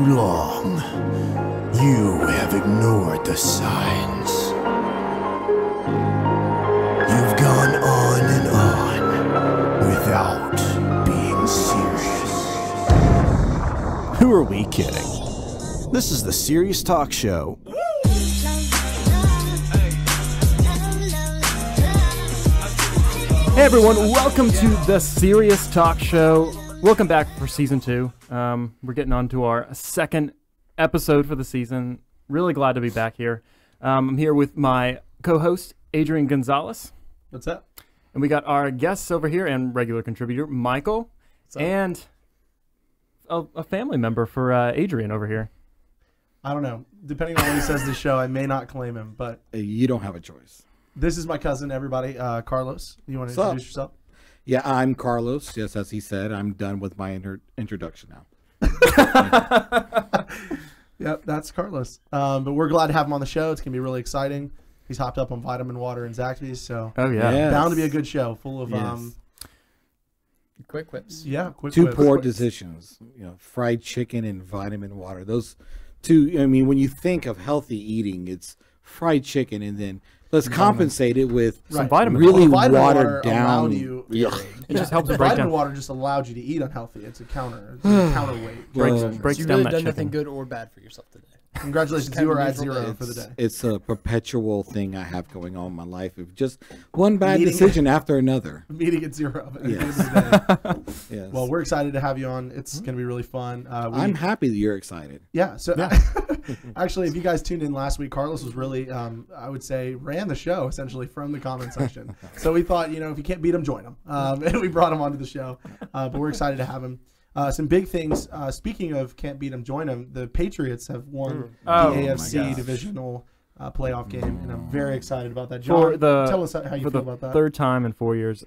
long, you have ignored the signs. You've gone on and on without being serious. Who are we kidding? This is the Serious Talk Show. Hey everyone, welcome to the Serious Talk Show. Welcome back for season 2. We're getting on to our second episode for the season. Really glad to be back here. I'm here with my co-host, Adrian Gonzalez. What's up? And we got our guests over here and regular contributor, Michael, and a family member for Adrian over here. I don't know. Depending on what he says this show, I may not claim him, but You don't have a choice. this is my cousin, everybody. Carlos, you want to introduce yourself? Yeah, I'm Carlos. Yes, as he said, I'm done with my introduction now. Yep, that's Carlos. But we're glad to have him on the show. It's going to be really exciting. He's hopped up on vitamin water and Zaxby's, so Oh, yeah. Yes. bound to be a good show full of, Yes. Quick whips. quick Two whips. poor decisions. Fried chicken and vitamin water. Those two. I mean, when you think of healthy eating, it's fried chicken, and then let's compensate it with Some vitamin really Well, vitamin water watered down. allowed you- Yeah. It just helps The to break vitamin down, water just allowed you to eat unhealthy. It's a counterweight. breaks Well, breaks You down really that done chicken. nothing good or bad for yourself today. Congratulations, Kind you of are at neutral. 0 for the day. It's a perpetual thing I have going on in my life. Of just one bad Eating- decision after another. Meeting at 0 at the end Yes. of the day. Yes. Well, we're excited to have you on. It's going to be really fun. I'm happy that you're excited. Yeah. So actually, if you guys tuned in last week, Carlos was really, I would say, ran the show essentially from the comment section. So we thought, if you can't beat him, join him. And we brought him onto the show. But we're excited to have him. Some big things. Speaking of can't beat him, join him. The Patriots have won the AFC divisional playoff game, and I'm very excited about that. John, tell us how you for feel the about that. third time in 4 years.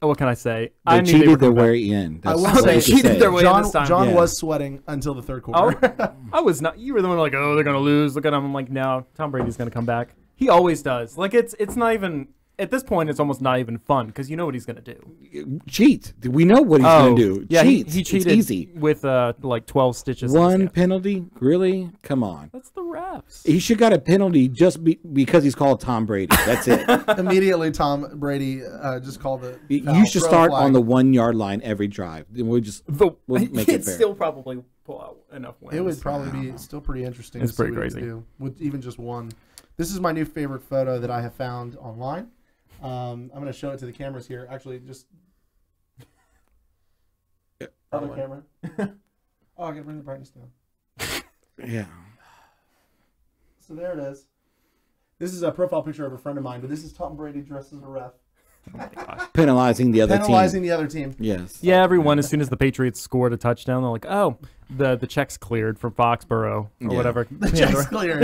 What can I say? They I knew they were cheated their coming back. way in. I will all say- can cheated their way in John, this time. John Yeah. was sweating until the third quarter. Oh, I was not. You were the one like, oh, they're gonna lose. Look at him. I'm like, no, Tom Brady's gonna come back. He always does. Like it's not even at this point. It's almost not even fun because you know what he's gonna do. Cheat. We know what he's going to do. Yeah, Cheat. he cheated It's easy. with like 12 stitches. in his One hand. penalty? Really? Come on. That's the refs. He should got a penalty just because he's called Tom Brady. That's it. Immediately, Tom Brady just called the. You should throw start flag. on the 1 yard line every drive. Then we'll make it It'd fair. still probably pull out enough wins. It would probably be still pretty interesting. It's to see pretty what he crazy. would do with even just one. This is my new favorite photo that I have found online. I'm going to show it to the cameras here. Actually, just other camera. Oh, I got to bring the brightness down. Yeah. So there it is. This is a profile picture of a friend of mine, but this is Tom Brady dressed as a ref, Penalizing the other penalizing team. the other team. Yes. Yeah, everyone. As soon as the Patriots scored a touchdown, they're like, "Oh, the check's cleared from Foxborough or Yeah. whatever." The check's clear.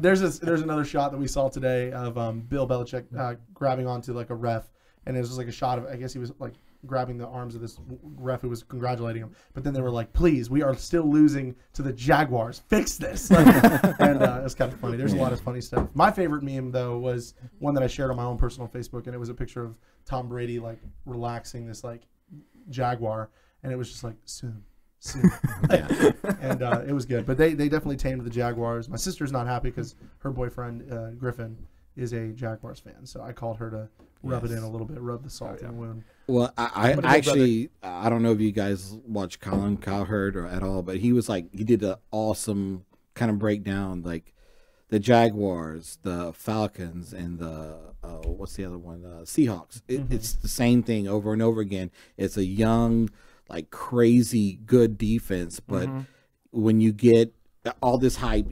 There's another shot that we saw today of Bill Belichick grabbing onto like a ref, and it was just like a shot of, I guess he was like grabbing the arms of this ref who was congratulating him, but then they were like, "Please, we are still losing to the Jaguars. Fix this." And it's kind of funny. There's a lot of funny stuff. My favorite meme though was one that I shared on my own personal Facebook, and it was a picture of Tom Brady like relaxing this like Jaguar, and it was just like soon. And it was good, but they definitely tamed the Jaguars. My sister's not happy because her boyfriend Griffin is a Jaguars fan, so I called her to rub it in a little bit, rub the salt in the wound. Well, I What about actually, I don't know if you guys watch Colin Cowherd or at all, but he did an awesome kind of breakdown, like the Jaguars, the Falcons, and the what's the other one? Seahawks. It's the same thing over and over again. It's a young, like crazy good defense, but when you get all this hype,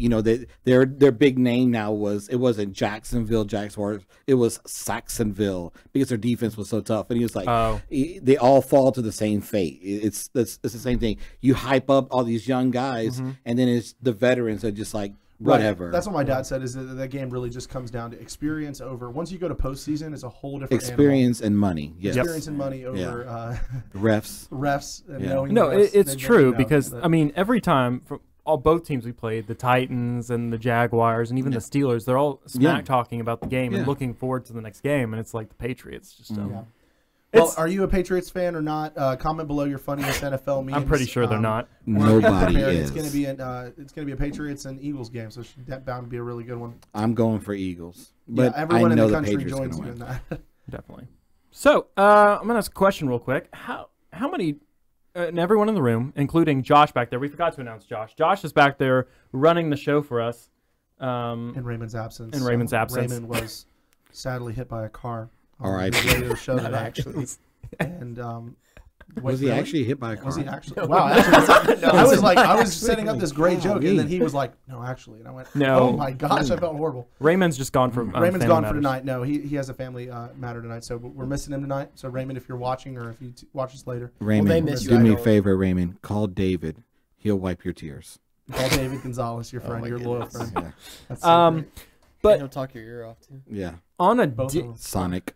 their big name now wasn't Jacksonville Jaguars, it was Saxonville because their defense was so tough. And he was like, they all fall to the same fate. It's the same thing. You hype up all these young guys, and then it's the veterans that just like whatever. Right. That's what my dad said. Is that game really just comes down to experience over. Once you go to postseason, it's a whole different experience and money. Yes. experience and money over Refs. refs. And Yeah. knowing No, the refs, it's they true know because that- I mean, every time from both teams we played, the Titans and the Jaguars and even the Steelers, they're all smack talking about the game and looking forward to the next game, and it's like the Patriots just. Well, are you a Patriots fan or not? Comment below your funniest NFL memes. I'm pretty sure they're not. Nobody It's is. gonna be a Patriots and Eagles game, so that bound to be a really good one. I'm going for Eagles, but everyone I in know the the country Patriots joins going you to in win. that. Definitely. So I'm gonna ask a question real quick. How many? And everyone in the room, including Josh back there. We forgot to announce Josh. Josh is back there running the show for us. In Raymond's absence. Raymond was sadly hit by a car. All right. The show Not today. actually. And Was he actually hit by a car? Was he actually? Wow! Actually, I was setting up this great joke, and then he was like, "No, actually," and I went, No. "Oh my gosh, I felt horrible." Raymond's just gone for Raymond's family gone matters. for tonight. No, he has a family matter tonight, so we're missing him tonight. So Raymond, if you're watching or if you watch us later, Raymond, they miss you, do I me a don't. favor, Raymond. Call David. He'll wipe your tears. call David Gonzalez, your friend, my your loyal goodness. friend. Yeah. That's so great. But- And he'll talk your ear off too. Yeah. On a Both of them. Sonic.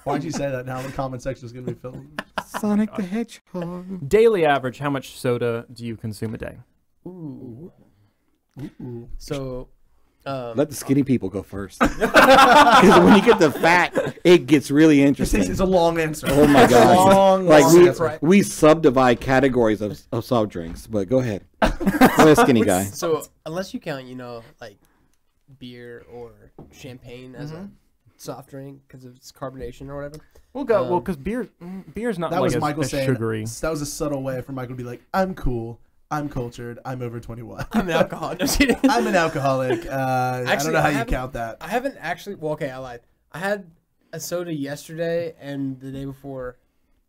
Why'd you say that? Now the comment section is going to be filled. Sonic the Hedgehog. daily average, how much soda do you consume a day? Ooh. Ooh. So, Let the skinny people go first. Because when you get the fat, it gets really interesting. It's a long answer. Oh my gosh. Long, Like long answer. we subdivide categories of soft drinks, but go ahead. Go ahead, skinny guy. so unless you count, like beer or champagne as a soft drink because of its carbonation or whatever. We'll go. Well, because beer's not That like was as, Michael as saying. sugary. That was a subtle way for Michael to be like, "I'm cool. I'm cultured. I'm over 21. I'm an alcoholic. No, just kidding. I'm an alcoholic. I don't Actually, know how I you haven't- count that." I haven't actually. Well, okay, I lied. I had a soda yesterday and the day before,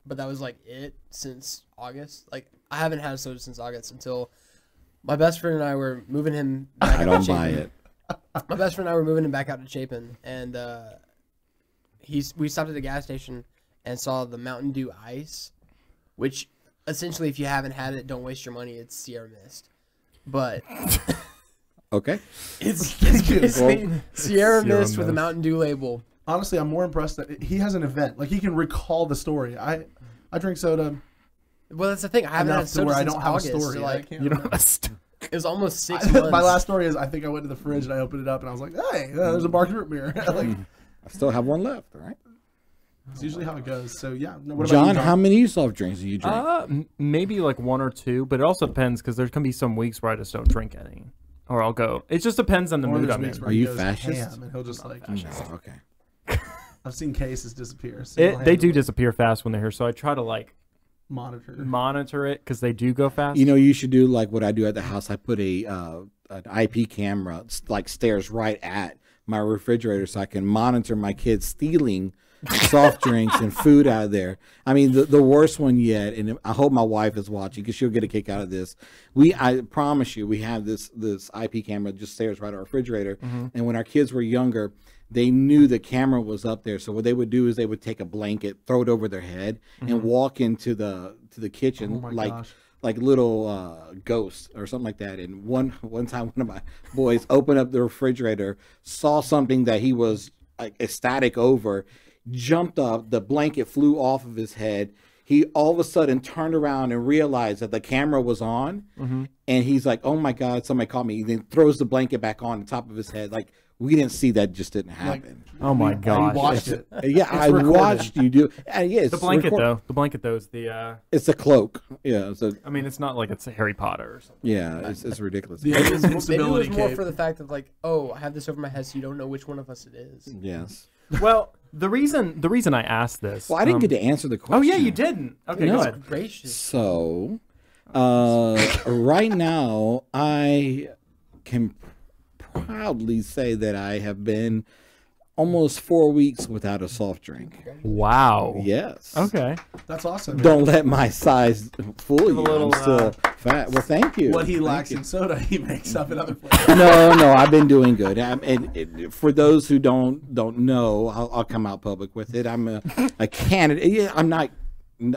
but that was like it since August. Like I haven't had a soda since August until my best friend and I were moving him. Back I out don't to buy Chapin. it. My best friend and I were moving him back out to Chapin, and we stopped at a gas station and saw the Mountain Dew Ice, which essentially, if you haven't had it, don't waste your money. It's Sierra Mist, but Okay. it's basically Sierra Sierra Mist with a Mist. Mountain Dew label. Honestly, I'm more impressed that he has an event. Like he can recall the story. I drink soda Well, that's the thing. I haven't had enough to soda where I since don't have August. a story. So, I like, can't You don't remember. have it was almost 6 months. My last story is I think I went to the fridge and I opened it up and I was like, "Hey, there's a Bark root beer." Like, I still have one left, all right? it's usually how it goes. So yeah. No, what about John, you, John? how many soft drinks do you drink? Maybe like one or two, but it also depends because there's gonna be some weeks where I just don't drink any, or I'll go. It just depends on the Or mood there's I'm weeks in. where Are he you goes fascist? ham and he'll just like. Okay. I've seen cases disappear. They do single-handedly. disappear fast when they're here, so I try to like monitor it because they do go fast. You know, you should do like what I do at the house. I put an IP camera, like stares right at my refrigerator, so I can monitor my kids stealing soft drinks and food out of there. I mean, the worst one yet, and I hope my wife is watching because she'll get a kick out of this. I promise you, we have this IP camera just stares right at our refrigerator, and when our kids were younger, they knew the camera was up there. So what they would do is they would take a blanket, throw it over their head, and walk into the kitchen Oh my gosh. like little ghosts or something like that. And one time, one of my boys opened up the refrigerator, saw something that he was like ecstatic over, jumped up, the blanket flew off of his head. He all of a sudden turned around and realized that the camera was on, and he's like, "Oh my God, somebody caught me!" He then throws the blanket back on top of his head. Like we didn't see that; just didn't happen. Oh my You gosh! watched it. Yeah, I recorded. watched you do. Yeah, it's The blanket record- though is the. It's a cloak. Yeah, so I mean, it's not like it's a Harry Potter or something. yeah, it's ridiculous. The Maybe it was invincibility more cape. for the fact of like, oh, I have this over my head, so you don't know which one of us it is. Yes. Well, the reason I asked this. Well, I didn't get to answer the question. Oh yeah, you didn't. Okay, No. go ahead. Gracious. So, right now, I can proudly say that I have been almost 4 weeks without a soft drink. Wow. Yes. Okay. That's awesome. Don't let my size fool you. little, I'm still fat. Well, thank you. What he Thank lacks you. in soda, he makes up in other places. No, I've been doing good. For those who don't know, I'll come out public with it. I'm a candidate. Yeah, I'm not.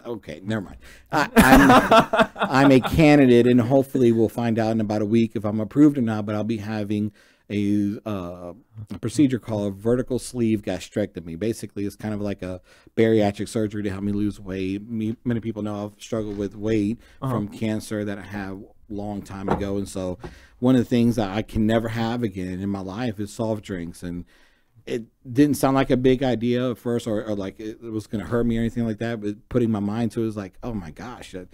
Okay, never mind. I'm a candidate, and hopefully we'll find out in about a week if I'm approved or not. But I'll be having a procedure called vertical sleeve gastrectomy. Basically, it's kind of like a bariatric surgery to help me lose weight. Many people know I've struggled with weight from cancer that I had long time ago, and so one of the things that I can never have again in my life is soft drinks. And it didn't sound like a big idea at first, or like it was going to hurt me or anything like that. But putting my mind to it was like, oh my gosh. I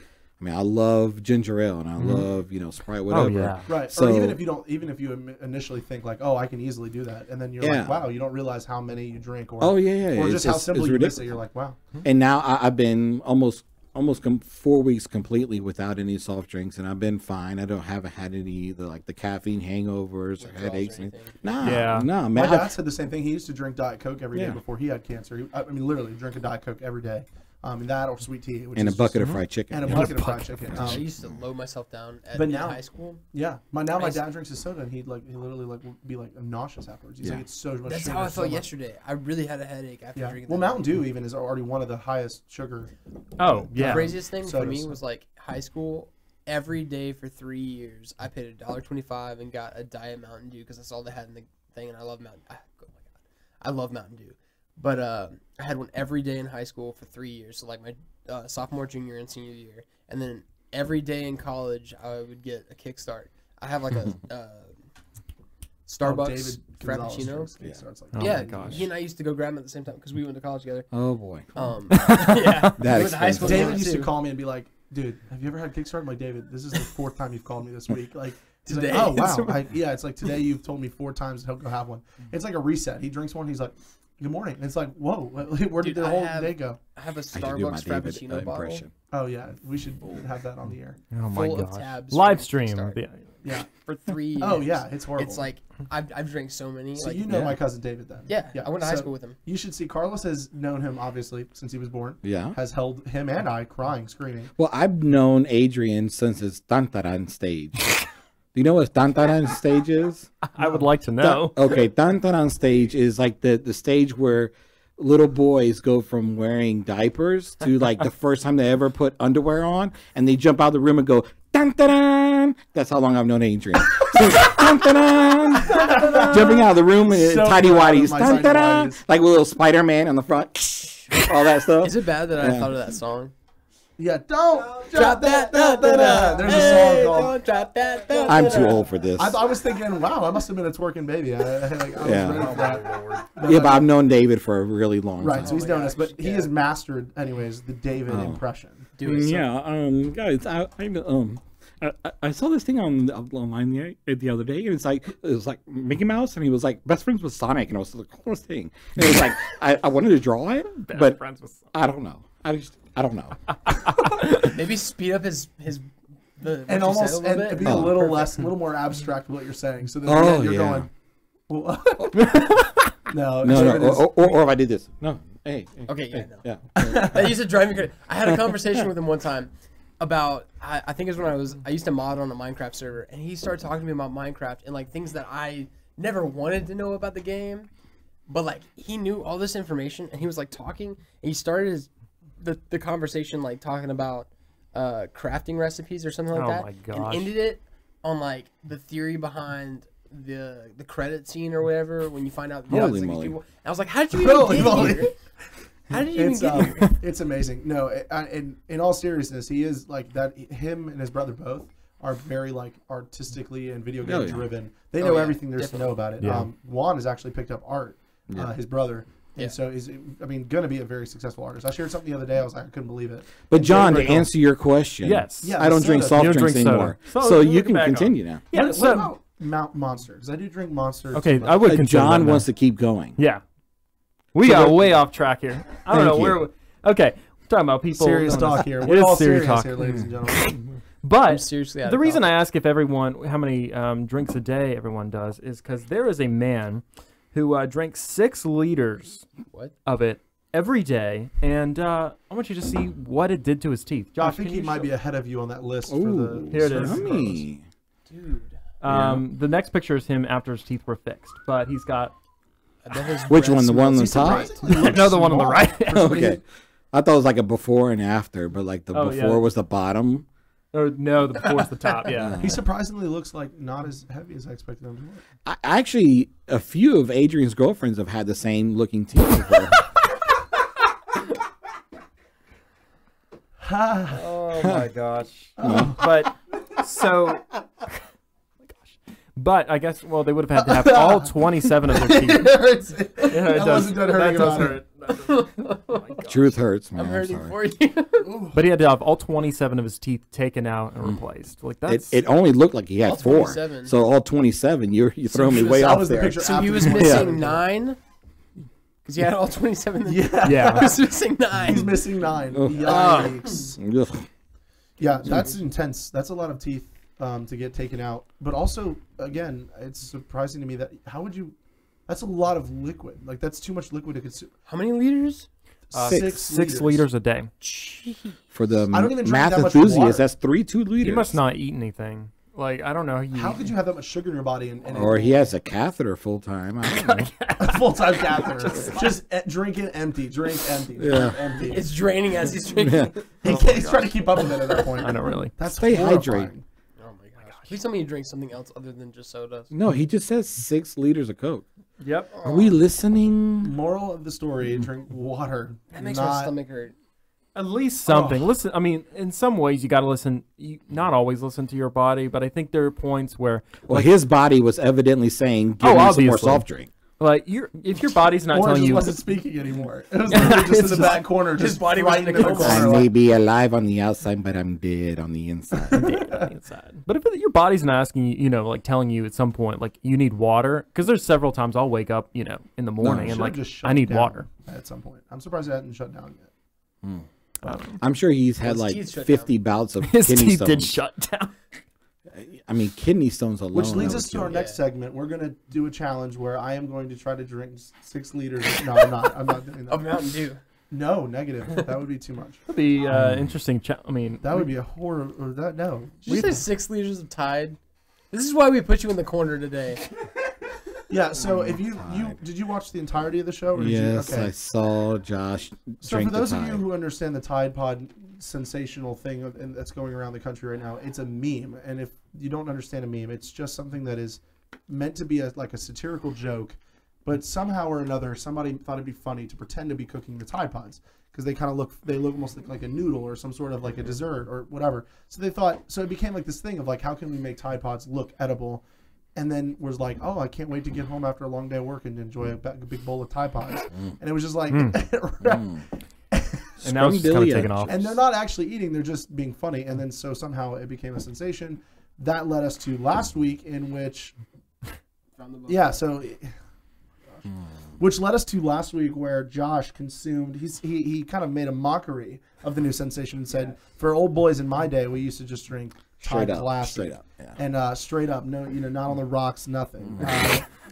mean, I love ginger ale and I love, Sprite, whatever. Oh, yeah. Right. So, or even if you initially think like, oh, I can easily do that, and then you're like, wow, you don't realize how many you drink, or or just how simple you miss it. You're like, wow. And now I've been almost 4 weeks completely without any soft drinks, and I've been fine. haven't had any the caffeine hangovers or headaches. No, man. My dad said the same thing. He used to drink Diet Coke every day before he had cancer. I mean, literally drink a Diet Coke every day. And that or sweet tea. And a bucket of fried chicken. And a bucket of fried chicken. I used to load myself down in high school. Yeah. My dad drinks his soda, and he literally would be like nauseous afterwards. He's like, it's so much That's sugar. how I felt yesterday. I really had a headache after drinking that. Well, Mountain Dew even is already one of the highest sugar. Oh, yeah. The craziest thing for me was like high school. Every day for 3 years, I paid $1.25 and got a Diet Mountain Dew because that's all they had in the thing, and I love Mountain. Oh my god, I love Mountain Dew. But I had one every day in high school for 3 years, so like my sophomore, junior, and senior year, and then every day in college I would get a Kickstart. I have like a Starbucks Frappuccino. My gosh. He and I used to go grab them at the same time because we went to college together. Oh boy. Yeah. That's high school. David used to call me and be like, "Dude, have you ever had Kickstart?" I'm like, "David, this is the 4th time you've called me this week." Like, he's Today? like, "Oh wow, it's like today you've told me 4 times to go have one." It's like a reset. He drinks one. He's like, "Good morning." And it's like, whoa, where did the whole day go? I have a Starbucks Frappuccino bottle. Impression. Oh yeah, we should have that on the air. Oh my full of gosh. tabs Live from stream. Kickstart. Yeah. For 3 years. Oh yeah, it's horrible. It's like I've drank so many. So like, you know my cousin David then? Yeah, I went to high school with him. You should see. Carlos has known him obviously since he was born. Yeah. Has held him and I crying, screaming. Well, I've known Adrian since his Tantaran stage. Do you know what Tantaran stage is? I would like to know. Okay, Tantaran stage is like the stage where little boys go from wearing diapers to like the first time they ever put underwear on, and they jump out of the room and go, Tantaran! That's how long I've known Adrian. So, Tantaran! Jumping out of the room in tidy whities. Tantaran! Like a little Spider-Man on the front. All that stuff. Is it bad that I thought of that song? Yeah, don't drop that. There's a song called. Don't drop that. I'm too old for this. I was thinking, wow, I must have been a twerking baby. I was ready for that. Yeah, but I've known David for a really long time. Right, so he's known us, but he has mastered, anyways, the David impression. Guys, I saw this thing online the other day, and it was like Mickey Mouse, and he was like best friends with Sonic, and I was like, coolest thing. And it was like I wanted to draw it, but I don't know. I don't know. Maybe speed up his and almost and be a little more abstract with what you're saying. So then you're going. Well, no. Or if I did this, no. Hey. Okay. That used to drive me crazy. I had a conversation with him one time about I think it was when I used to mod on a Minecraft server, and he started talking to me about Minecraft and like things that I never wanted to know about the game, but like he knew all this information, and he was like talking, and he started the conversation like talking about crafting recipes or something like that. My gosh. And ended it on like the theory behind the credit scene or whatever when you find out Holy like, moly. people. And I was like, how did you even get here? How did you even get here? It's amazing. No, in all seriousness, he is like that. Him and his brother both are very like artistically and video game driven. They know everything there's to know about it. Yeah. Juan has actually picked up art. His brother. And so he's, going to be a very successful artist. I shared something the other day. I was like, I couldn't believe it. But John, to answer your question, yes, yeah, I don't drink soft drinks anymore. So you can continue now. Yeah. What about Mount Monster? Because I do drink Monster. Okay, I would. John wants to keep going. Yeah, we got way off track here. I don't know where. Okay, we're talking about people. Serious talk here. We're all serious here, ladies and gentlemen. But seriously the reason I ask if everyone how many drinks a day everyone does is because there is a man who drank 6 liters of it every day, and I want you to see what it did to his teeth. Josh, I think he might be ahead of you on that list. Ooh, for the here it is. Dude. The next picture is him after his teeth were fixed, but he's got. Which one? The one on the top? No, the one on the right. Okay. I thought it was like a before and after, but like the before was the bottom. Or no, the before's the top. Yeah. He surprisingly looks like not as heavy as I expected him to look. Actually, a few of Adrian's girlfriends have had the same looking teeth before. Oh my gosh. But so But I guess, well, they would have had to have all 27 of their teeth. It hurts. Yeah, I wasn't done hurting That does about hurt. Oh my gosh. Truth hurts, man. I'm hurting sorry. for you. But he had to have all 27 of his teeth taken out and replaced. Like that's It only looked like he had All 4. 27. So all 27, you throw me way that off was the there. picture So he after was the- missing 9? Because he had all 27. Then Yeah. he yeah. was missing 9. He's missing 9. Oh. Yikes. Ugh. Yeah, that's intense. That's a lot of teeth to get taken out. But also, again, it's surprising to me that how would you? That's a lot of liquid. Like that's too much liquid to consume. How many liters? 6 liters a day. For the I don't even drink math that much enthusiasts, water. that's 2 liters. He must not eat anything. Like I don't know. How could you have that much sugar in your body and Or he has a catheter full time. I don't know. a full-time catheter? Just drink it empty. Drink empty. Drink Yeah. empty. It's draining as he's drinking. He's trying to keep up with it at that point. I don't really. That's Stay horrifying. hydrated. Oh my gosh. Please tell me you drink something else other than just sodas. No, he just says 6 liters of Coke. Yep. Are we listening? Moral of the story: drink water. That makes my not- stomach hurt. At least something. Listen, I mean, in some ways, you got to listen. You not always listen to your body, but I think there are points where, Well, his body was evidently saying, give me some more obviously. soft drink. like, if your body's not Or telling just you, wasn't speaking anymore. It was literally just in the back corner, his just body was in frightened the in the coma. I corner. may Like, be alive on the outside, but I'm dead on the inside. on the inside. But if your body's not asking you, like telling you at some point, like you need water, because there's several times I'll wake up, in the morning and should've like just shut I need down water. at some point. I'm surprised it hadn't shut down yet. I'm sure he's had His like teeth shut 50 bouts of His kidney teeth stones. did shut down. I mean, kidney stones alone. Which leads I us would to our kill. next segment. We're gonna do a challenge where I am going to try to drink 6 liters. No, I'm not. I'm not doing Of that. Mountain Dew. No, negative. That would be too much. That'd be interesting. I mean, That would be a horror. Or that no. Did you say 6 liters of Tide? This is why we put you in the corner today. Yeah. So if you did you watch the entirety of the show? Or did Yes, you, okay. I saw Josh So drink for those the of you Tide. who understand the Tide Pod sensational thing that's going around the country right now, it's a meme. And if you don't understand a meme, it's just something that is meant to be like a satirical joke, but somehow or another somebody thought it'd be funny to pretend to be cooking the Tide Pods because they look almost like a noodle or some sort of like a dessert or whatever. So they thought, so it became like this thing of like, how can we make Tide Pods look edible? And then was like, oh, I can't wait to get home after a long day of work and enjoy a big bowl of Tide Pods. And it was just like, and now it's just kind of Sprung taken off. and they're not actually eating, they're just being funny. And then so somehow it became a sensation. That led us to last week in which, which led us to last week where Josh consumed, he kind of made a mockery of the new sensation and said, for old boys in my day, we used to just drink Tide Classic. Straight up. Yeah. And straight up, no, not on the rocks, nothing.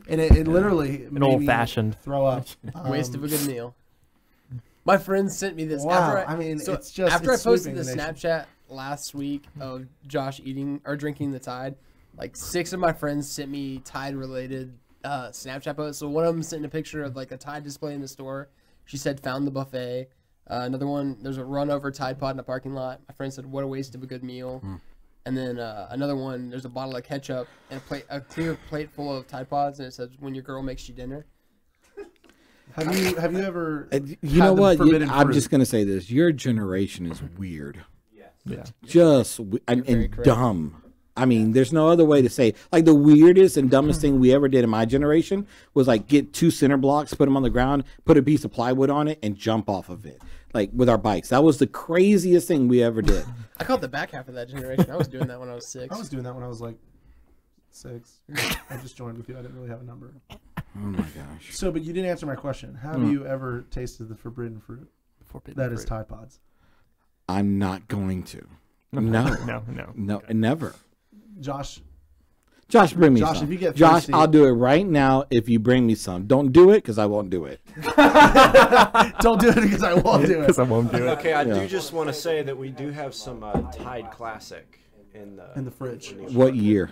And it literally made me old-fashioned. throw up. Waste of a good meal. My friends sent me this. Wow, After I mean, so it's just- after it's I posted sweeping the the nation. Snapchat last week of Josh eating or drinking the Tide, like 6 of my friends sent me Tide related Snapchat posts. So one of them sent a picture of like a Tide display in the store. She said found the buffet. Another one, there's a run over Tide Pod in a parking lot. My friend said what a waste of a good meal. And then another one, there's a bottle of ketchup and a clear plate full of Tide Pods, and it says when your girl makes you dinner. Have you ever? You had know the what? forbidden I'm fruit? just going to say this. Your generation is weird. Yeah. Just and correct. dumb. I mean, there's no other way to say. Like the weirdest and dumbest thing we ever did in my generation was like get 2 center blocks, put them on the ground, put a piece of plywood on it, and jump off of it. Like with our bikes. That was the craziest thing we ever did. I caught the back half of that generation. I was doing that when I was 6. I was doing that when I was like 6. I just joined with you. I didn't really have a number. Oh my gosh. So, but you didn't answer my question. Have you ever tasted the forbidden fruit? Forbidden That is fruit. Tide Pods. I'm not going to. No. No. Never. Josh, Josh, bring me Josh, some. if you get Josh, thirsty- I'll do it right now if you bring me some. Don't do it because I won't do it. don't do it because I won't do it. Because I won't do it. Okay, I Yeah. do just want to say that we do have some Tide Classic in the fridge. What year?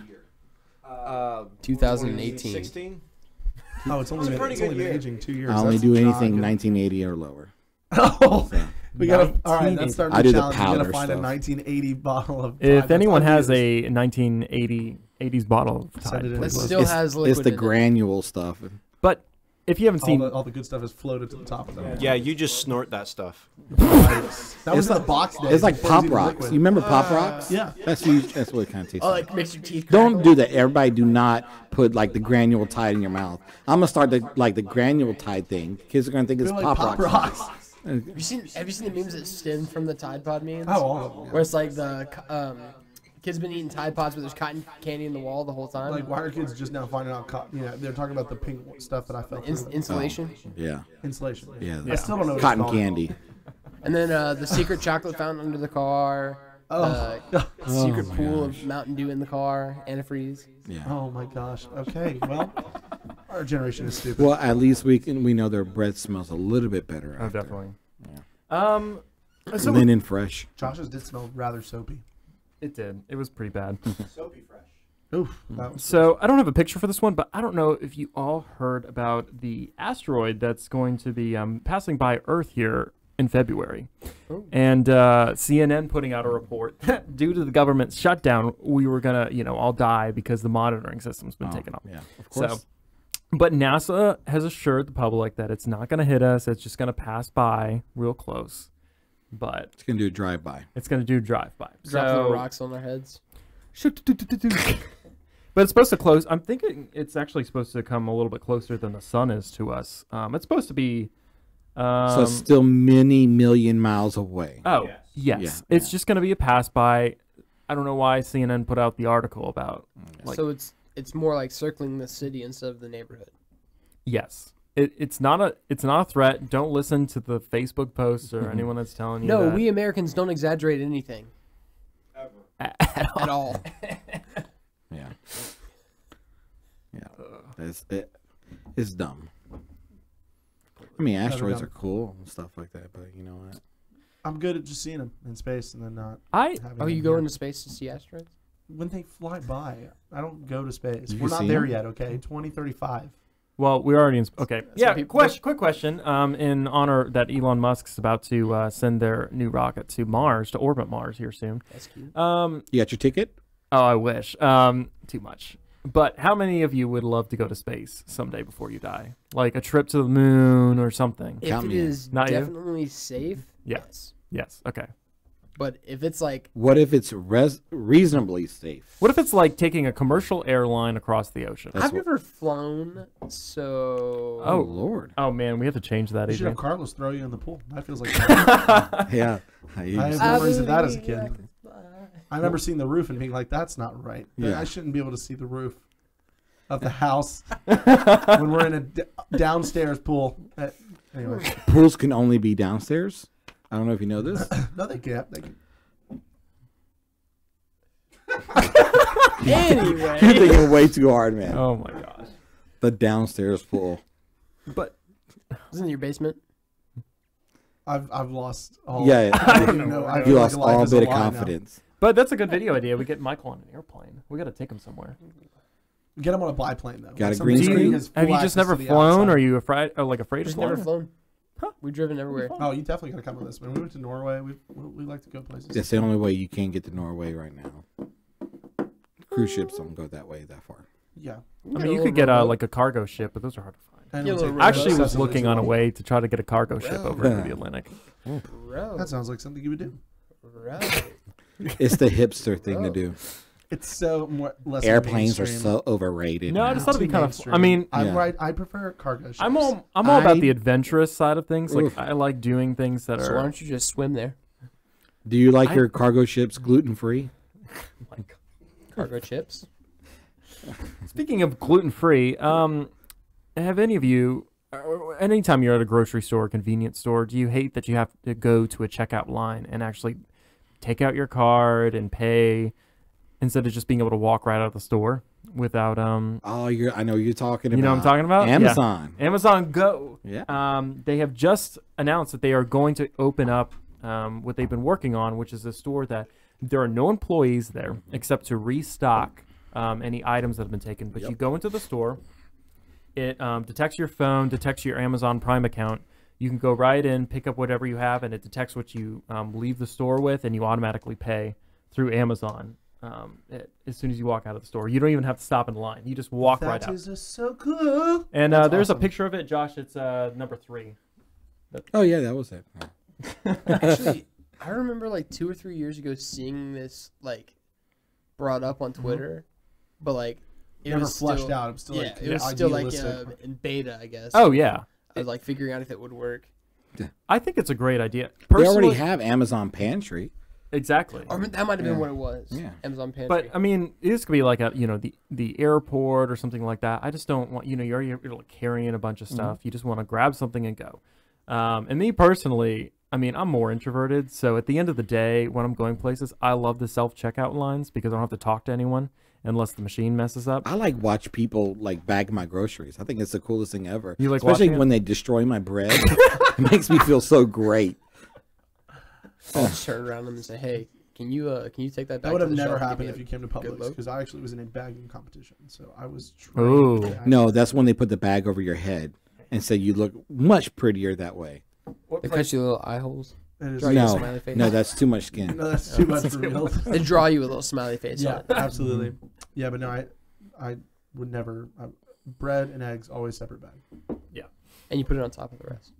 2018. 16. Oh, it's only It's a pretty been good year. aging 2 years. I only That's do not anything good. 1980 or lower. Oh, we gotta. All right, 1980. that's starting I the do the challenge. We gotta powder find stuff. a 1980 bottle of. Tide If that's anyone has unused. a 1980s bottle of Send Tide, it in. please That It's- still has liquid It's the in it. granule stuff. But if you haven't seen, all the good stuff is floated to the top of them. Yeah, you just snort that stuff. That was in the box days. It's like before it was Pop even Rocks. liquid. You remember Pop Rocks? Yeah. That's what it kind of tastes Oh, like. like makes your teeth. Don't crackle. do that. Everybody, do not put like the granule Tide in your mouth. I'm gonna start the granule Tide thing. Kids are gonna think it's They're like Pop Rocks. Have you seen the memes that stem from the Tide Pod memes? Oh, all of them. Yeah. Where it's like the kids been eating Tide Pods, but there's cotton candy in the wall the whole time. Like, why are kids just now finding out? They're talking about the pink stuff that I felt. Insulation. Yeah. Insulation. Yeah. I still don't know. What Cotton it's called. candy. And then the secret chocolate fountain under the car. Oh. Secret my pool gosh. of Mountain Dew in the car. Antifreeze. Yeah. Oh my gosh. Okay. Well, our generation is stupid. Well, at least we know their bread smells a little bit better. oh, after. definitely. Yeah. So Linen fresh. Josh's did smell rather soapy. it did. It was pretty bad. Soapy fresh. Oof. That was So I don't have a picture for this one, but I don't know if you all heard about the asteroid that's going to be passing by Earth here in February. Oh. And CNN putting out a report due to the government shutdown, we were gonna, all die because the monitoring system's been taken off. Yeah. Of course. So, but NASA has assured the public that it's not going to hit us. It's just going to pass by real close. But It's gonna do a drive-by. it's going to do drive-by. Drop So- little rocks on their heads. But it's supposed to close. I'm thinking it's actually supposed to come a little bit closer than the sun is to us. It's supposed to be. So it's still many million miles away. Oh, Yes. yes. Yeah, It's just going to be a pass by. I don't know why CNN put out the article about. Like, So it's more like circling the city instead of the neighborhood. yes. It's not a threat. Don't listen to the Facebook posts or anyone that's telling you No, that. we Americans don't exaggerate anything at all. at all. Yeah. Yeah. It's dumb. I mean, asteroids dumb. are cool and stuff like that, but you know what? I'm good at just seeing them in space and then not I having Oh, them you go here. into space to see asteroids? When they fly by. I don't go to space. You We're can not see there them? yet, okay? 2035. Well, we're already in. Okay. Yeah. people- Quick question. In honor that Elon Musk's about to send their new rocket to Mars to orbit Mars here soon. That's cute. Oh, You got your ticket? I wish. Too much. But how many of you would love to go to space someday before you die? Like a trip to the moon or something? If Count it me in. is Not you? definitely safe, Yeah. yes. Yes. Okay. But if it's like, What if it's reasonably safe? What if it's like taking a commercial airline across the ocean? That's I've never flown, so Oh. Lord. Oh man, we have to change that. You should have Adrian. Carlos throw you in the pool. That feels like Yeah. I have memories of that as a kid. I I remember seeing the roof and being like, that's not right. Yeah. I shouldn't be able to see the roof of the house when we're in a downstairs pool. Anyway, Pools can only be downstairs. I don't know if you know this. no, they can't. They can. You're Anyway, thinking way too hard, man. Oh my gosh. The downstairs pool. But is in your basement? I've lost all. Yeah, I don't know. I you feel like lost life all is a bit of lie now. confidence. that's a good video idea. We get Michael on an airplane. We got to take him somewhere. Get him on a biplane though. Got a Somebody green who screen? has Have full you just access never to the flown? outside. Or are you afraid of Just flying? never flown. Huh? We've driven everywhere. Oh, you definitely got to come on this. When we went to Norway, we like to go places. That's the only way you can get to Norway right now. Cruise ships don't go that way that far. Yeah. I mean, you could get like a cargo ship, but those are hard to find. And Yeah, we'll little take I actually boats. was looking on a way to try to get a cargo ship over into the Atlantic. Bro. That sounds like something you would do. Right. It's the hipster thing to do. It's so more less. Airplanes are mainstream. so overrated. No, I now. just thought it'd be Too kind of. mainstream. I mean, I'm Yeah. right. I prefer cargo ships. I'm all about I- the adventurous side of things. Like Oof. I like doing things that So why are. don't you just swim there? Do you like I- your cargo ships gluten free? Like, Cargo chips. speaking of gluten free, have any of you, anytime you're at a grocery store, or convenience store, do you hate that you have to go to a checkout line and actually take out your card and pay instead of just being able to walk right out of the store without Oh, I know you're talking about. You know what I'm talking about? Yeah. Amazon. Amazon Go? Yeah. They have just announced that they are going to open up what they've been working on, which is a store that there are no employees there except to restock any items that have been taken. But you go into the store, it detects your phone, detects your Amazon Prime account. You can go right in, pick up whatever you have, and it detects what you leave the store with, and you automatically pay through Amazon. as soon as you walk out of the store. You don't even have to stop in line. You just walk right out. That is just so cool. And That's there's awesome. a picture of it, Josh. It's number 3. Oh yeah, that was it. Actually, I remember like 2 or 3 years ago seeing this like brought up on Twitter, but like it Never was fleshed still, out. It was still yeah, like it was still like idealistic. in beta, I guess. Oh yeah, I was like figuring out if it would work. I think it's a great idea. They Personally, already have Amazon Pantry. exactly. Or that might have been Yeah. what it was. Yeah. Amazon Pantry. But I mean, this could be like a the airport or something like that. I just don't want you're like carrying a bunch of stuff. You just want to grab something and go. And me personally, I mean, I'm more introverted. So at the end of the day, when I'm going places, I love the self checkout lines because I don't have to talk to anyone unless the machine messes up. I like watch people like bag my groceries. I think it's the coolest thing ever. You like especially watching it? when they destroy my bread. It makes me feel so great. I'll just turn around and say, "Hey, can you take that back?" That would to have the never shelf and happened give if me you came to good Publix look?" because I actually was in a bagging competition, so I was trained. Ooh. to bag. No, that's when they put the bag over your head and say you look much prettier that way. They cut you little eye holes. It is, Draw you a No, smiley face. no, that's too much skin. no, that's too much for real. They draw you a little smiley face. Yeah, on it. absolutely. Yeah, but no, I would never. Bread and eggs always separate bag. And you put it on top of the rest.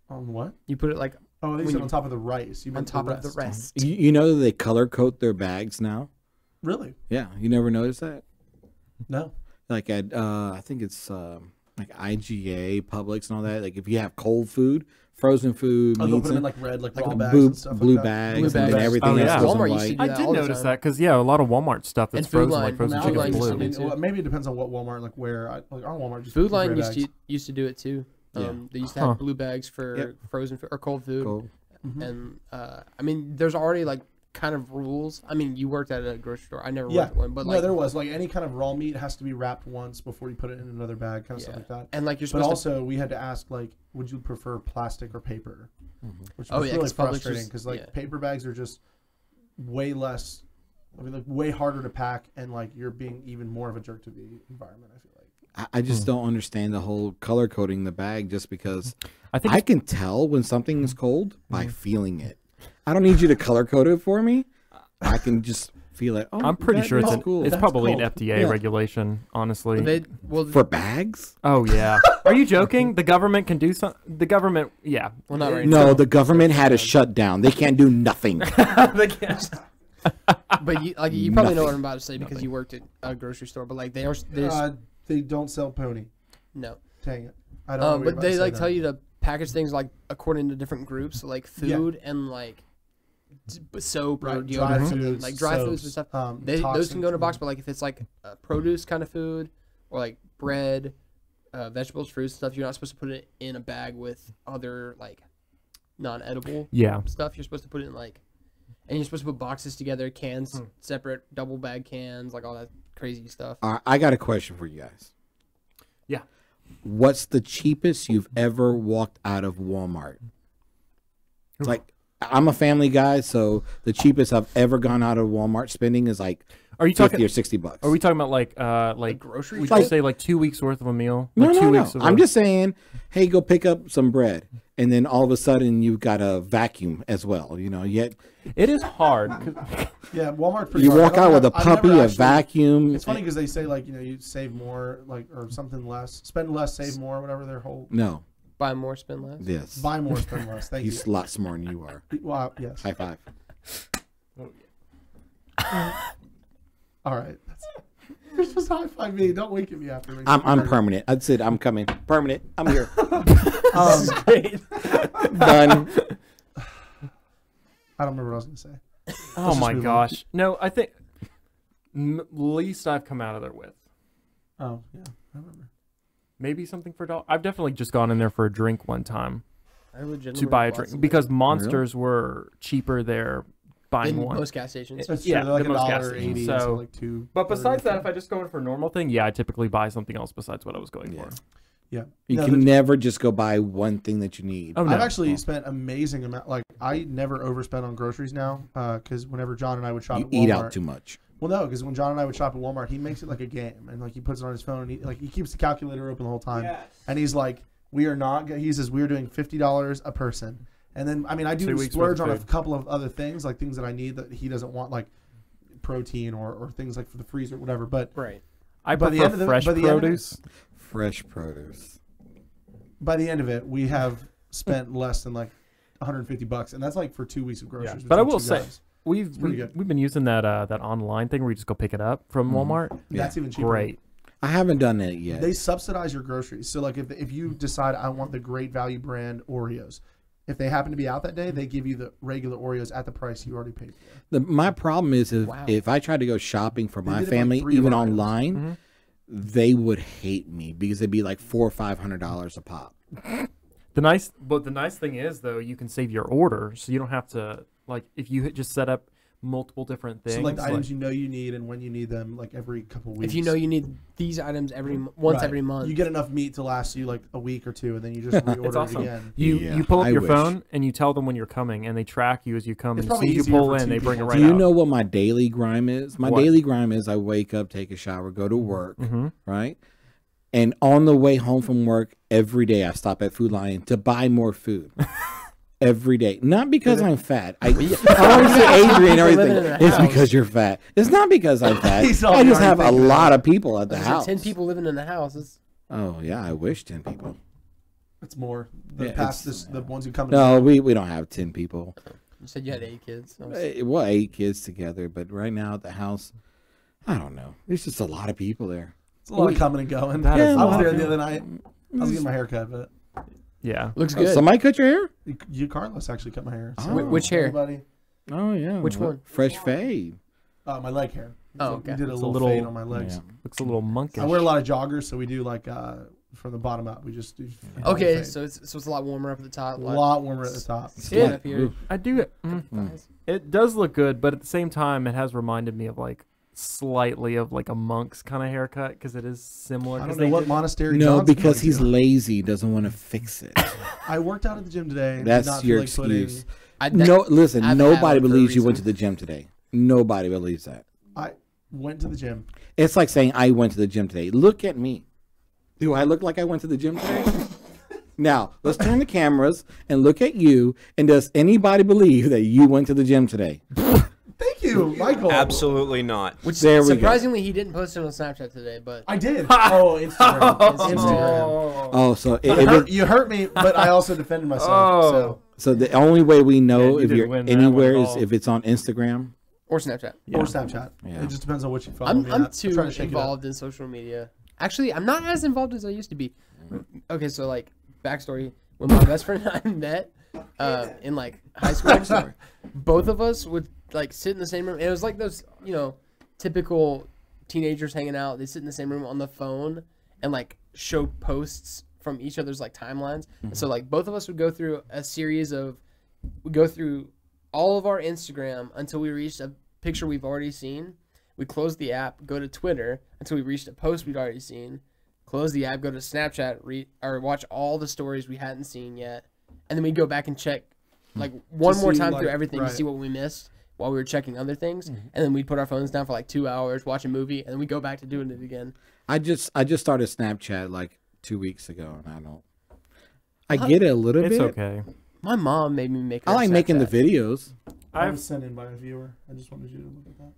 On what? You put it like Oh, they When said you- on top of the rice. You on meant top of the rest. You know that they color coat their bags now? Really? Yeah, you never noticed that? No. Like at I think it's like IGA, Publix, and all that. Like if you have cold food, frozen food, Oh, they'll meats, put them in and like red, like raw like bags blue, and stuff blue like that. bags, Blue and then bags. everything Oh, else yeah. goes in Walmart used to white. do I that did all the notice time. that because a lot of Walmart stuff that's And Food frozen, Line. like frozen Now Food chicken Line is used to blue. do- well, maybe it depends on what Walmart, like where. Like our Walmart just Food puts Line red used bags. to do it too. Yeah. They used to Huh. have blue bags for Yep. frozen or cold food. Cool. Mhm. And I mean, there's already like kind of rules. I mean, you worked at a grocery store. I never Yeah. worked at one, but No, like there was like any kind of raw meat has to be wrapped once before you put it in another bag, kind of stuff Yeah. like that. and like you're But supposed to. also, we had to ask like, would you prefer plastic or paper? Which Oh, was yeah, really 'cause Publix frustrating was- because like yeah. paper bags are just way less. I mean, like way harder to pack, and like you're being even more of a jerk to the environment. I feel like. I just don't understand the whole color coding the bag just because I think I it's- can tell when something is cold by feeling it. I don't need you to color code it for me. I can just feel it. Oh, I'm pretty that sure is it's cool. it's That's probably cool. an FDA Yeah. regulation, honestly. Well, For bags? Oh yeah. Are you joking? The government can do some. The government, yeah. well, not right No, now. the government had a shutdown. They can't do nothing. They can't. But you probably know what Nothing. I'm about to say because you worked at a grocery store. But like there's They don't sell pony. no. Dang it! I don't. know what you're But about to they say like now. tell you to package things like according to different groups, so, like Yeah. food and like soap or Right, deodorant, dry or something, foods, like dry foods and soaps, stuff. Those can go in a toxins, box, but like if it's like produce kind of food or like bread, vegetables, fruits, stuff, you're not supposed to put it in a bag with other like non-edible Yeah. stuff. You're supposed to put it in like, and you're supposed to put boxes together, cans separate, double bag cans, like all that crazy stuff. I got a question for you guys. Yeah. What's the cheapest you've ever walked out of Walmart? Like, I'm a family guy, so the cheapest I've ever gone out of Walmart spending is like Are you 50 talking? or $60. Are we talking about like grocery Would store? you say like 2 weeks worth of a meal? No, Like no, 2 no. weeks of I'm a- just saying, hey, go pick up some bread. And then all of a sudden you've got a vacuum as well. You know, yet It is hard. 'cause- Yeah, Walmart's pretty. you hard. walk I don't out with a have- I've never puppy, a actually- vacuum. It's funny because they say like you save more like or something less, spend less, save more, whatever their whole No, Buy more, spend less. yes. buy more, spend less. Thank He's a lot smarter than you are. you. Wow. Yes. High five. All right. You're supposed to high five me. Don't wink at me after. I'm permanent. I said I'm coming. Permanent. I'm here. Great. Done. I don't remember what I was gonna say. Oh just my move on. gosh. No, I think least I've come out of there with. Oh yeah, I remember. Maybe something for $1. I've definitely just gone in there for a drink one time I legitimately to buy a bought drink some because monsters were cheaper there buying in one. most gas stations. That's Yeah, true. They're like the most gas $1.80, stations, so so- like two. But besides that, if I just go in for a normal thing, yeah, I typically buy something else besides what I was going Yeah. for. Yeah. You No, can the- never just go buy one thing that you need. Oh no. I've actually spent amazing amount. Like I never overspend on groceries now, because whenever John and I would shop You at Walmart, eat out too much. Well, no, because when John and I would shop at Walmart, he makes it like a game, and like he puts it on his phone, and he keeps the calculator open the whole time, and he's like, "We are not." He says we're doing $50 a person, and then I mean I 2 do weeks splurge worth on of a food. couple of other things like things that I need that he doesn't want, like protein or things like for the freezer, whatever. But Right. I by the prefer end of the- fresh by the end of it- produce. Fresh produce. by the end of it, we have spent less than like $150, and that's like for 2 weeks of groceries. But I between will two say, guys. we've pretty good. been using that online thing where you just go pick it up from Walmart. That's even cheaper. Great. I haven't done that yet. They subsidize your groceries. So like if you decide I want the Great Value brand Oreos, if they happen to be out that day, they give you the regular Oreos at the price you already paid for. My problem is Wow. if I try to go shopping for my did it like family, 3 of even our items. online, they would hate me because it'd be like $400 or $500 a pop. The nice thing is though, you can save your order, so you don't have to like if you just set up multiple different things. So like the items you know you need and when you need them, like every couple weeks. If you know you need these items once Right. every month. you get enough meat to last you like a week or two, and then you just reorder it's awesome. it again. You Yeah, you pull up I your wish. phone and you tell them when you're coming, and they track you as you come. It's And as soon probably as you easier pull for in, two they bring it people. right Do you out. know what my daily grime is? My What? daily grime is I wake up, take a shower, go to work, Mm-hmm. right? And on the way home from work, every day I stop at Food Lion to buy more food. Every day. Not because I'm fat. I always say Adrian and People living in everything. a It's house. because you're fat. It's not because I'm fat. He's I already just have a thinking lot about of people at the There's house. 10 people living in the house. It's, Oh, yeah. I wish 10 people. It's more the Yeah, past it's- the ones who come. No, we don't have 10 people. you said you had 8 kids. So Well, 8 kids together, but right now at the house, I don't know. There's just a lot of people there. It's a lot of coming and going. That is I a was lot there of the other night. I was getting my hair cut, but Yeah. looks Oh, good. somebody cut your hair? you Carlos actually cut my hair. So Which hair? everybody- Oh, yeah. Which one? Fresh fade. my leg hair. Oh, So okay. We did a It's little fade on my legs. Yeah. Looks a little monkish. I wear a lot of joggers, so we do like from the bottom up. We just do. Okay, fade. so it's a lot warmer up at the top. a lot warmer at the top. Yeah, Like, up here. oof. I do it. It does look good, but at the same time, it has reminded me of like slightly of like a monk's kind of haircut because it is similar. I 'cause don't they know what did- monastery. No, John's because going he's to. lazy, doesn't want to fix it. I worked out at the gym today. did That's not your feel like putting- excuse. That- No, listen, I have a nobody habit for a believes you went to reason. the gym today. Nobody believes that. I went to the gym. It's like saying, I went to the gym today. Look at me. Do I look like I went to the gym today? Now, let's turn the cameras and look at you. And does anybody believe that you went to the gym today? Thank you, Michael. Absolutely not. Which There we go. surprisingly he didn't post it on Snapchat today, but I did. Oh, Instagram. Instagram. Oh, so You hurt me, but I also defended myself. Oh. so the only way we know Yeah, you if didn't you're win that one anywhere at is all. if it's on Instagram. or Snapchat. So, or Snapchat. Yeah. It just depends on what you follow I'm me I'm at. too trying to shake it up. involved in social media. Actually, I'm not as involved as I used to be. Okay, so like backstory: when my best friend and I met in like high school, both of us would like sit in the same room. And it was like those typical teenagers hanging out. They sit in the same room on the phone and like show posts from each other's like timelines. And so like both of us would go through a series of all of our Instagram until we reached a picture we've already seen. We close the app, go to Twitter until we reached a post we'd already seen. Close the app, go to Snapchat, or watch all the stories we hadn't seen yet, and then we'd go back and check like one more see, time like, through everything right. to see what we missed while we were checking other things, and then we'd put our phones down for like 2 hours, watch a movie, and then we go back to doing it again. I just started Snapchat like 2 weeks ago, and I get it a little It's bit. okay. My mom made me make. I her like making the Snapchat. videos. I I've was sent in by a viewer. I just wanted you to look at that.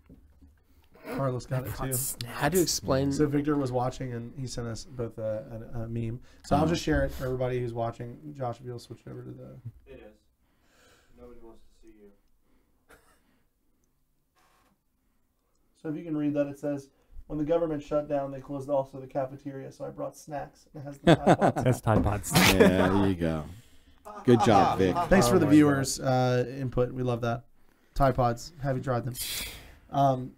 Carlos got it too. How to explain? So Victor was watching, and he sent us both a meme. So I'll just share it for everybody who's watching. Josh, if you'll switch it over to the. It is. Nobody wants to see you. So if you can read that, it says, "When the government shut down, they closed also the cafeteria. So I brought snacks." It has the Tidepods. That's Tide Pods. Yeah, there you go. Good job, Vic. Thanks for the my viewers' input. We love that. Tidepods. Have you tried them?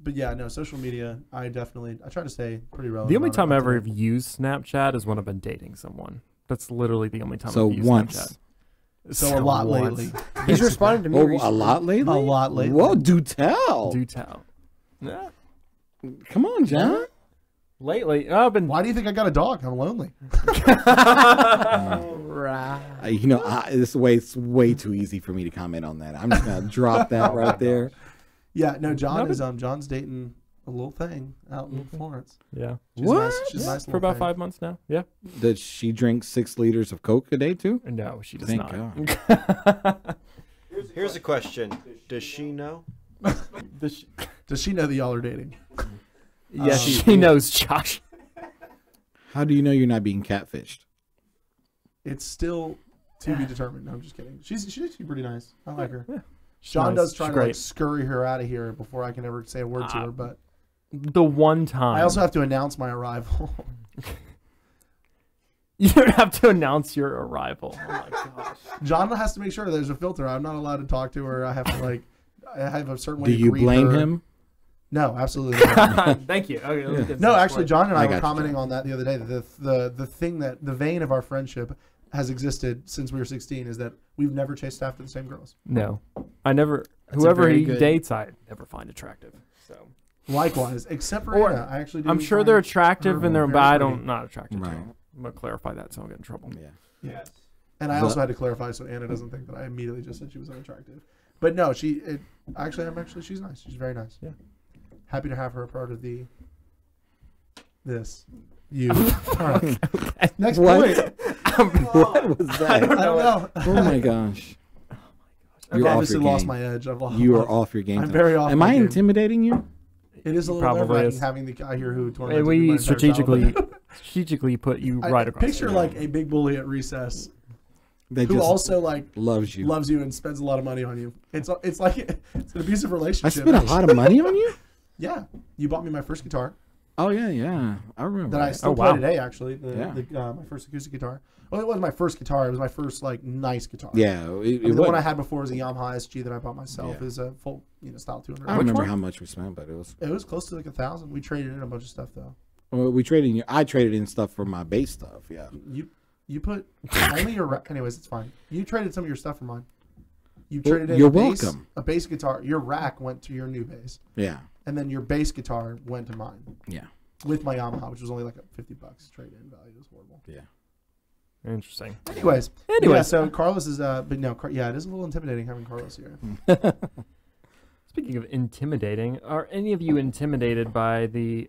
But yeah, no, social media. I try to stay pretty relevant. The only on it, time I up ever to have used Snapchat is when I've been dating someone. That's literally the only time So I've used once. Snapchat. So a lot once. lately. He's responded to me. Oh, a recently. lot lately. A lot lately. Whoa, do tell. Do tell. Yeah. Come on, John. Lately, I've been. Why do you think I got a dog? I'm lonely. Right. This it's way too easy for me to comment on that. I'm just gonna drop that right there. Yeah, no, John No, is John's dating a little thing out in Florence. Yeah. She's What? Nice, she's a nice For little about thing. 5 months now. Yeah. Does she drink 6 liters of Coke a day too? No, she does Thank not. God. Here's a question. Does she know? Does she know that y'all are dating? Yes, she knows Josh. How do you know you're not being catfished? It's still to be determined. No, I'm just kidding. She's pretty nice. I like her. Yeah. John nice. does try She's to like great. scurry her out of here before I can ever say a word to her, but The one time. I also have to announce my arrival. You don't have to announce your arrival. Oh my gosh. John has to make sure there's a filter. I'm not allowed to talk to her. I have to I have a certain way Do to you greet blame her. him? No, absolutely not. Thank you. Okay, let's get No, to actually, this John and I I were got you, commenting John. on that the other day. The thing that the vein of our friendship has existed since we were 16 is that we've never chased after the same girls. No, I never. That's a Whoever very he good- dates, I never find attractive. So Likewise, except for Or- Anna. I actually do. I'm sure find they're attractive her and they're, very but I pretty. don't not attracted Right. to them. I'm gonna clarify that so I don't get in trouble. Yeah. Yes. And I But- also had to clarify so Anna doesn't think that I immediately just said she was unattractive. But no, she's nice. She's very nice. Yeah. Happy to have her a part of this. You. All right. Next What? point. What was that? I don't know. Oh my gosh. I've You're off obviously your lost game. my edge. You are off your game. I'm very off. Am my I game. intimidating you? It is a It little probably nerve-wracking is. having the guy here who Hey, tormented me my we entire strategically childhood. put you I right across. picture the like a big bully at recess They who just also like loves you. loves you and spends a lot of money on you. It's like it's an abusive I relationship. spent a lot of money on you? Yeah, you bought me my first guitar Oh yeah. I remember. that I that. still Oh, play wow. today. Actually, Yeah. my first acoustic guitar. Well, it wasn't my first guitar. It was my first like nice guitar. Yeah, I mean, it the one was. I had before was a Yamaha SG that I bought myself. Yeah. Is a full style 200. I don't remember one? how much we spent, but it was. It was close to like 1,000. We traded in a bunch of stuff though. Well, we traded. I traded in stuff for my bass stuff. Yeah. You put only your anyways. It's fine. You traded some of your stuff for mine. You Well, traded in you're a bass, welcome. a bass guitar. Your rack went to your new bass, Yeah. and then your bass guitar went to mine Yeah. with my Yamaha, which was only like $50 trade in value. It was horrible. Yeah. Interesting. Anyways, Anyways. yeah, so Carlos is but no, yeah, it is a little intimidating having Carlos here. Speaking of intimidating, are any of you intimidated by an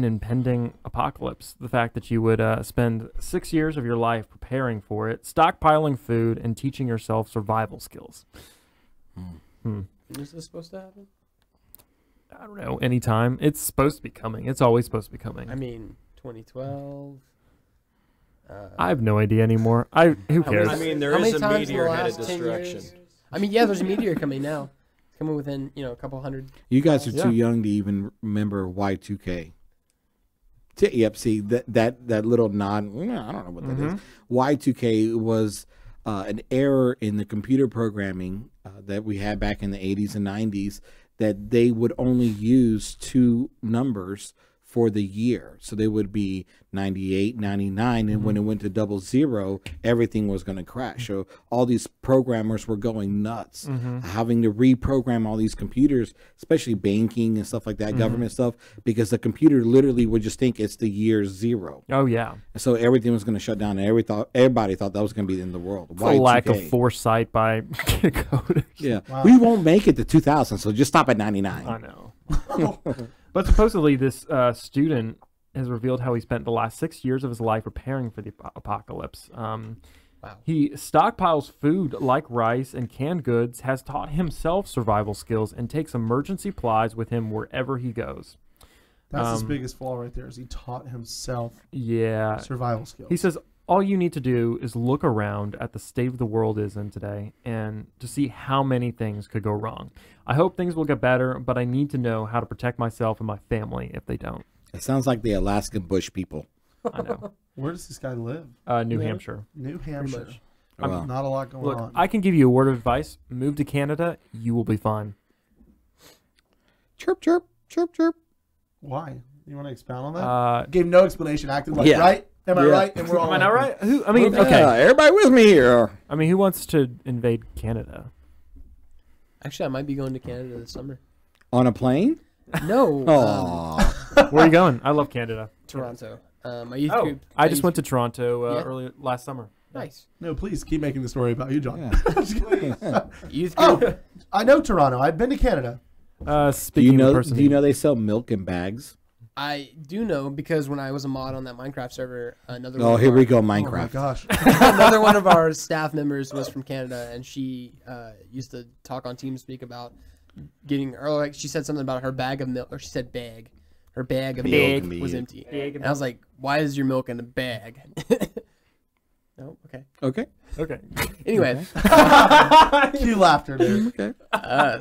impending apocalypse? The fact that you would spend 6 years of your life preparing for it, stockpiling food, and teaching yourself survival skills. When is this supposed to happen? I don't know. Anytime. It's supposed to be coming. It's always supposed to be coming. I mean, 2012. I have no idea anymore. Who cares? I mean, there How is many a times in the meteor headed last 10 destruction. years? I mean, yeah, there's a meteor coming now. Coming within, a couple hundred. You guys are Yeah. too young to even remember Y2K. Yep. See that little nod. I don't know what that is. Y2K was an error in the computer programming that we had back in the 80s and 90s that they would only use two numbers for the year. So they would be 98, 99, and when it went to 00, everything was going to crash. So all these programmers were going nuts, having to reprogram all these computers, especially banking and stuff like that, government stuff, because the computer literally would just think it's the year 0. Oh, yeah. So everything was going to shut down, and everybody thought that was going to be the end of the world. It's a lack of Y2K. foresight by coders. Yeah, Wow. we won't make it to 2000, so just stop at 99. I know. But supposedly this student has revealed how he spent the last 6 years of his life preparing for the apocalypse. Wow. He stockpiles food like rice and canned goods, has taught himself survival skills, and takes emergency supplies with him wherever he goes. That's his biggest flaw right there. Is he taught himself Yeah. survival skills. He says all you need to do is look around at the state of the world is in today and to see how many things could go wrong. I hope things will get better, but I need to know how to protect myself and my family if they don't. It sounds like the Alaskan bush people. I know. Where does this guy live? New Yeah. Hampshire. New Hampshire. much. Well, Not a lot going Look, on. I can give you a word of advice. Move to Canada. You will be fine. chirp, chirp, chirp, chirp. Why? You want to expound on that? Uh, Gave no explanation. Acted like Yeah. right. Am I Yeah. right? And we're all am I not like, right? Who? I mean, Yeah, okay. everybody with me here. I mean, who wants to invade Canada? Actually, I might be going to Canada this summer. On a plane? No. Oh, Where are you going? I love Canada. Toronto. My youth Oh, group. I just went to Toronto Yeah. early last summer. Nice. No, please keep making the story about you, John. yeah. Youth group. Oh, I know Toronto. I've been to Canada. Do Speaking you know? of person, Do you know they sell milk in bags? I do know because when I was a mod on that Minecraft server, another Oh, one here of we our- go, Oh my Minecraft. gosh. another one of our staff members was from Canada, and she used to talk on TeamSpeak about getting, or like she said something about her bag of milk, or she said bag. Her bag of Milk. milk was empty. And I was like, why is your milk in a bag? No, okay. Okay. Okay. Anyway, You laughed her there. Okay.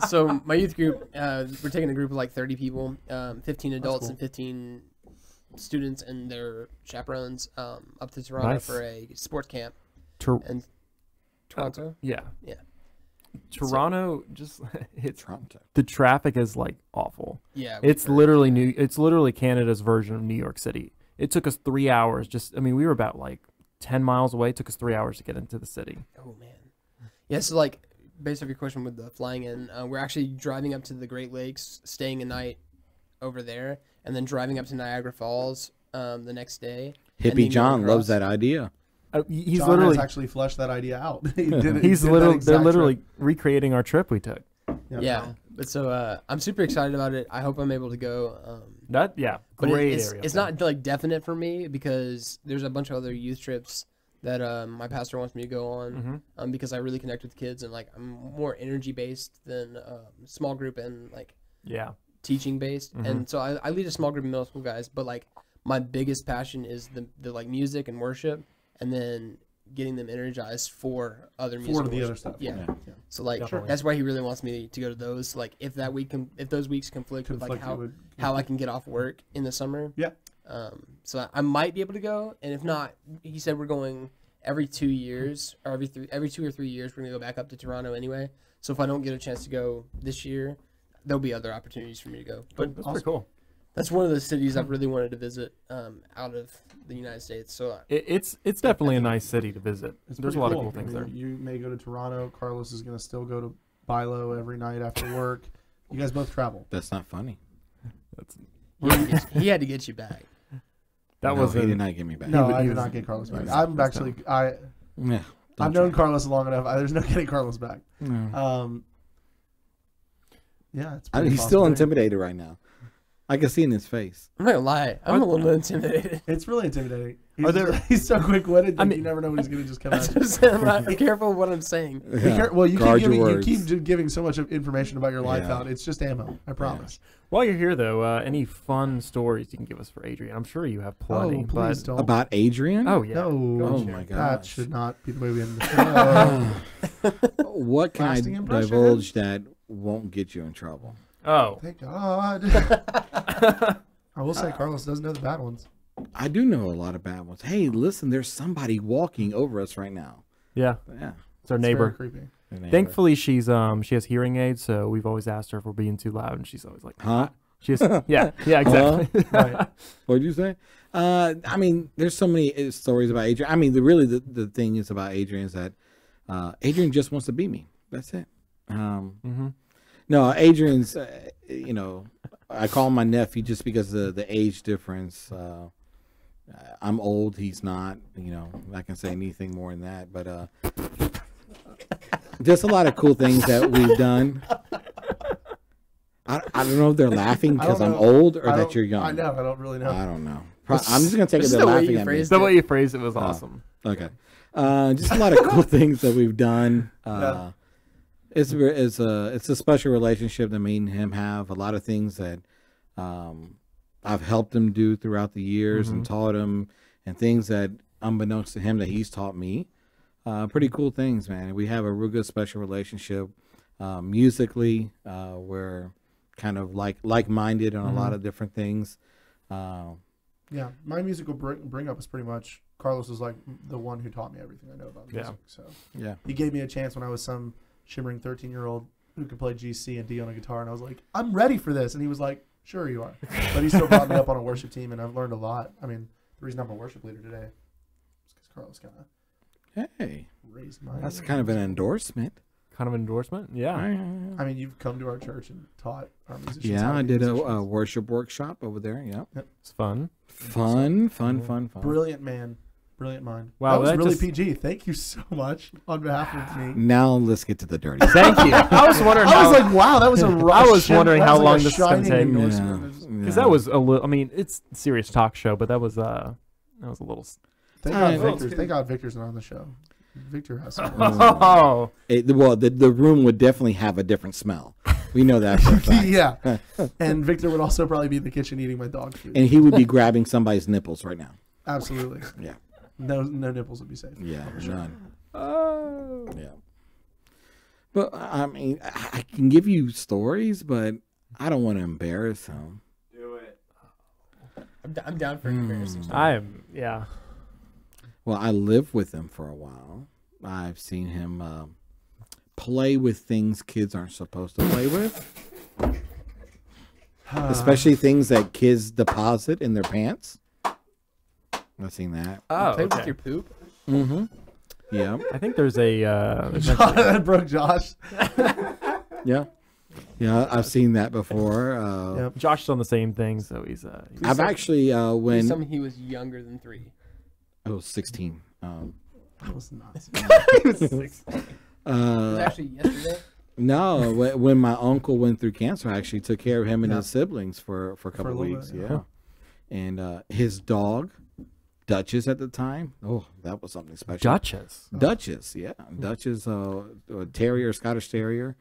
so my youth group, we're taking a group of like 30 people, 15 adults cool. and 15 students and their chaperones up to Toronto Nice. for a sports camp. Tor- And Toronto? yeah. Yeah. Toronto just it's Toronto. the traffic is like awful. Yeah. It's literally Canada's version of New York City. It took us 3 hours. We were about like 10 miles away. It took us 3 hours to get into the city. Oh, man. Yeah, so like, based off your question with the flying in, we're actually driving up to the Great Lakes, staying a night over there, and then driving up to Niagara Falls the next day. and Hippie then John going loves across. that idea. He's John literally has actually fleshed that idea out. He did it- he he's did that literally exact they're literally trip. recreating our trip we took. Yeah, but so I'm super excited about it. I hope I'm able to go. But great it's, area. it's not like definite for me because there's a bunch of other youth trips that my pastor wants me to go on because I really connect with kids and like I'm more energy based than small group and like teaching based. And so I lead a small group of middle school guys, but like my biggest passion is the like music and worship, and then getting them energized for other music. For and the worship. other stuff. Yeah. Yeah. So like Definitely. that's why he really wants me to go to those. Like if those weeks conflict with like how I can get off work in the summer. Yeah. So I might be able to go, and if not, he said we're going every 2 years or every 2 or 3 years. We're gonna go back up to Toronto anyway. So if I don't get a chance to go this year, there'll be other opportunities for me to go. But That's pretty cool. that's one of the cities I've really wanted to visit out of the United States. So It's definitely a nice city to visit. It's There's a pretty lot of cool I things mean, there. You may go to Toronto. Carlos is going to still go to Bilo every night after work. You guys both travel. That's not funny. he had to get you back. That No, was he did not get me back. No, he I did was- not get Carlos back. was- I'm actually Yeah. I've don't known try. Carlos long enough. There's no getting Carlos back. No. Yeah, it's He's still intimidated right now. I can see in his face. I'm not gonna lie, I'm a little intimidated. It's really intimidating. Are He's so quick-witted that I mean- you never know when he's going to just come That's at what you. I'm saying. I'm not careful with what I'm saying. Well, you Guard keep, your you words. keep giving so much information about your life Yeah. out. It's just ammo. I promise. While you're here, though, any fun stories you can give us for Adrian? I'm sure you have plenty. Oh, please but don't. About Adrian? oh yeah, No. Go Oh ahead. my That gosh. should not be the way we end the show. What can I Lasting impression? divulge that won't get you in trouble? Oh, Thank God. I will say Carlos does know the bad ones. I do know a lot of bad ones. Hey, listen, there's somebody walking over us right now. yeah, Yeah. it's our It's neighbor. very creepy. their neighbor. Thankfully, she has hearing aids, so we've always asked her if we're being too loud, and she's always like, Huh? she has, yeah, exactly. Right. What'd you say? I mean, there's so many stories about Adrian. I mean, the thing is about Adrian is that Adrian just wants to be me. That's it. No, Adrian's, I call him my nephew just because of the age difference. I'm old. He's not. I can say anything more than that. But just a lot of cool things that we've done. I don't know if they're laughing I don't because I'm know. old or I that don't- you're young. I know. I don't really know. I don't know. I'm just gonna take it This is they're the way laughing you at me. phrased The way you phrased it was awesome. Okay. Just a lot of cool things that we've done. Yeah. It's a special relationship that me and him have. A lot of things that I've helped him do throughout the years and taught him, and things that unbeknownst to him that he's taught me. Pretty cool things, man. We have a real good special relationship. Musically, we're kind of like-minded on a lot of different things. Yeah, my musical bring up is pretty much Carlos was like the one who taught me everything I know about music. So Yeah. he gave me a chance when I was some shimmering 13-year-old who could play G, C, and D on a guitar, and I was like, I'm ready for this. And he was like, sure you are. But he still brought me up on a worship team, and I've learned a lot. I mean, the reason I'm a worship leader today is because Carlos kind of Hey, raised my. that's kind of an endorsement. Kind of endorsement. Yeah. I mean, you've come to our church and taught our musicians. Yeah, how to I be did a musicians. worship workshop over there. Yep. It's fun. Fun. Brilliant man, brilliant mind. Wow, that was that really just- PG. Thank you so much on behalf of me. Now let's get to the dirty. Thank you. I was wondering. I was like, wow, that was a rush. I was wondering That how was long a this is gonna shining take. endorsement. because that was a little. I mean, it's a serious talk show, but that was a little. Thank Alright. God Victor's not on the show. Victor has some. Oh, Well, the room would definitely have a different smell. We know that for a fact. Yeah. And Victor would also probably be in the kitchen eating my dog food. And he would be grabbing somebody's nipples right now. Absolutely. Yeah. No nipples would be safe. Yeah, none. oh. Yeah. But I mean, I can give you stories, but I don't want to embarrass him. Do it. I'm down for an embarrassing story. I'm yeah. Well, I lived with him for a while. I've seen him play with things kids aren't supposed to play with, especially things that kids deposit in their pants. I've seen that. Oh, Play with okay. your poop. Mm-hmm. Yeah. I think there's a That broke Josh. Yeah. Yeah, I've seen that before. Yep. Josh's on the same thing, so he's I've actually Please when tell me he was younger than 3. I was 16. That was nuts. It was actually yesterday. No, when my uncle went through cancer, I actually took care of him and his siblings for a couple of little weeks. bit, Yeah, and his dog, Duchess at the time. Oh, that was something special. Duchess. Duchess, yeah, Duchess, a terrier, Scottish terrier.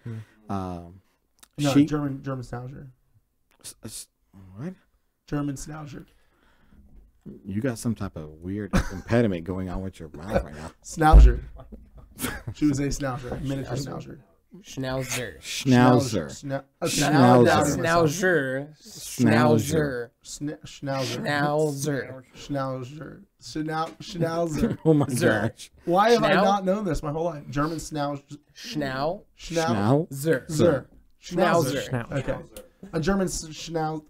No, She German Schnauzer. what? German Schnauzer. You got some type of weird impediment going on with your mouth right now. Schnauzer. She was a Schnauzer. Miniature Schnauzer. Schnauzer. Schnauzer. Schnauzer. Schnauzer. Schnauzer. Schnauzer. Schnauzer. Oh my Zer. gosh. Why have I Schnau? not known this my whole life? German Schnauzer. Schnau. Schnauzer. Zer. Schnauzer. Schnauzer. Okay. A German Schnauzer.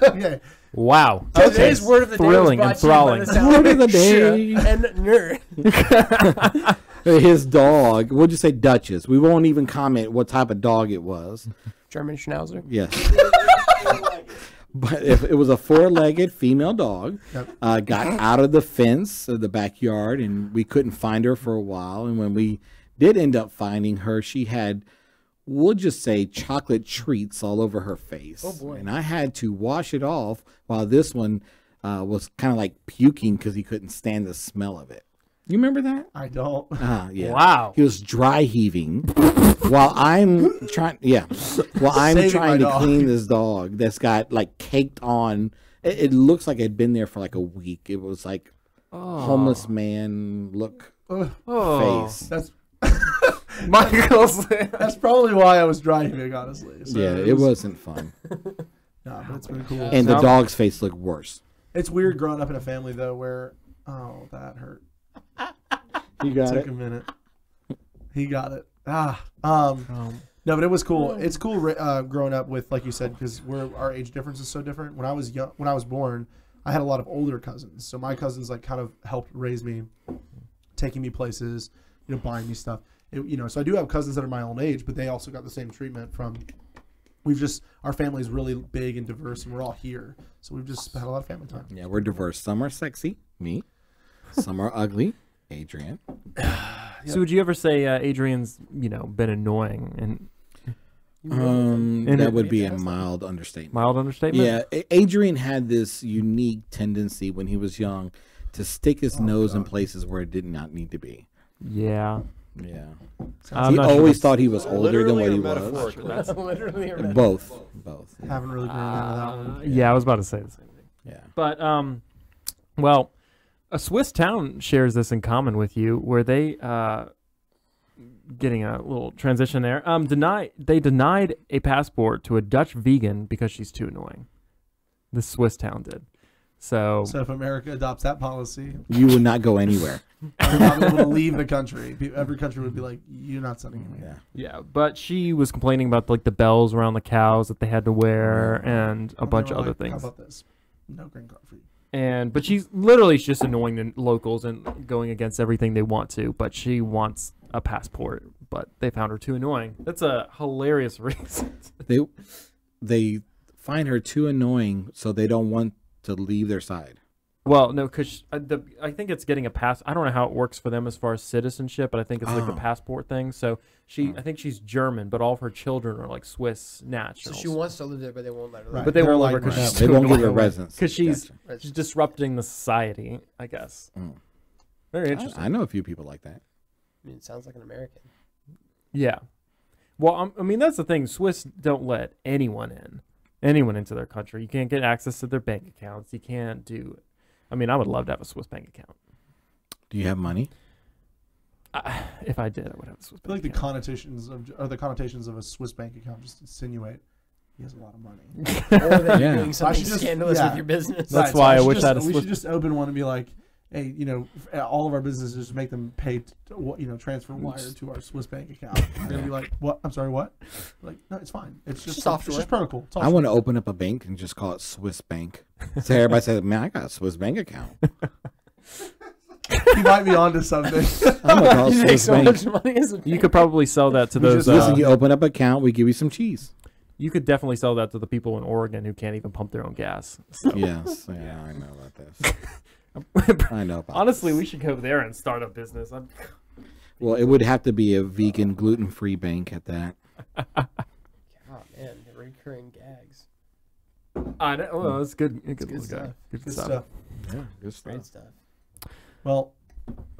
Okay. Wow. Today's word of the day Thrilling was and brought to you by enthralling. the sound Word of the day. and nerd. His dog, we'll just say Duchess. We won't even comment what type of dog it was. German Schnauzer. Yes. But if it was a 4-legged female dog, got out of the fence of the backyard, and we couldn't find her for a while. And when we did end up finding her, she had, we'll just say, chocolate treats all over her face. Oh, boy. And I had to wash it off while this one was kind of like puking because he couldn't stand the smell of it. You remember that? I don't. Yeah. Wow. He was dry heaving while I'm trying. Yeah. While I'm Saving trying my to dog. clean this dog that's got like caked on. It looks like it'd been there for like a week. It was like homeless man look face. That's Michael's. that's probably why I was driving, honestly. So Yeah, it wasn't fun. Nah, but it's been cool. And the dog's face looked worse. It's weird growing up in a family though where that hurt. You got Took it. a minute. He got it. No, but it was cool. It's cool growing up with, like you said, because our age difference is so different. When I was young, when I was born, I had a lot of older cousins. So my cousins like kind of helped raise me, taking me places, buying me stuff. So I do have cousins that are my own age, but they also got the same treatment from. Our family is really big and diverse, and we're all here. So we've just had a lot of family time. Yeah, we're diverse. Some are sexy, me. Some are ugly, Adrian. So would you ever say Adrian's, been annoying and That would be a mild understatement. mild understatement? Yeah, Adrian had this unique tendency when he was young to stick his nose in places where it did not need to be. Yeah. Yeah. I'm He not sure always that's- thought he was older than Literally what or he was. metaphorically? That's, Literally. Both. Yeah. Haven't really grown into that one. yeah, I was about to say the same thing. Yeah. But well, a Swiss town shares this in common with you, where they getting a little transition there. They denied a passport to a Dutch vegan because she's too annoying. The Swiss town did. So if America adopts that policy, You would not go anywhere. we're not able to leave the country. Every country would be like, "You're not sending me." Yeah. yeah, but she was complaining about like the bells around the cows that they had to wear and a bunch of other How things. about this? No green card for you. But she's literally just annoying the locals and going against everything they want to. But she wants a passport, but they found her too annoying. That's a hilarious reason. They find her too annoying, so they don't want to leave their side. Well, no, because I think it's getting a pass. I don't know how it works for them as far as citizenship, but I think it's like the passport thing. So I think she's German, but all of her children are like Swiss So nationals. she wants to live there, but they won't let her. Right. but they They're won't let her like, because she's They too won't give her annoying. residence. Because she's Gotcha. disrupting the society, I guess. Very interesting. I know a few people like that. I mean, it sounds like an American. Yeah. Well, I mean, that's the thing. Swiss don't let anyone into their country. You can't get access to their bank accounts. You can't do. I mean, I would love to have a Swiss bank account. Do you have money? If I did, I would have a Swiss I feel bank like account. the connotations of a Swiss bank account just insinuate he has a lot of money. Or that Yeah. you're doing something just- scandalous yeah. with your business. That's why I should wish I had a we Swiss- should just open one and be like, hey, all of our businesses just make them pay, transfer wire to our Swiss bank account. They're gonna be like, what? I'm sorry, what? Like, no, it's fine. It's just offshore. It's just protocol. It's I want to open up a bank and just call it Swiss Bank. So everybody says, man, I got a Swiss bank account. He might be onto something. I'm going to call it You make Swiss so Bank. much money as a You could probably sell that to We those. just- Listen, you open up an account, we give you some cheese. You could definitely sell that to the people in Oregon who can't even pump their own gas. So. Yes. Yeah, I know about this. I know about Honestly, this. we should go there and start a business. Well, it would have to be a vegan, gluten-free bank at that. Oh, man, the recurring gags. I know. Well, it's good. Good, good stuff. Good Good stuff. stuff. Yeah, good stuff. Great stuff. Well,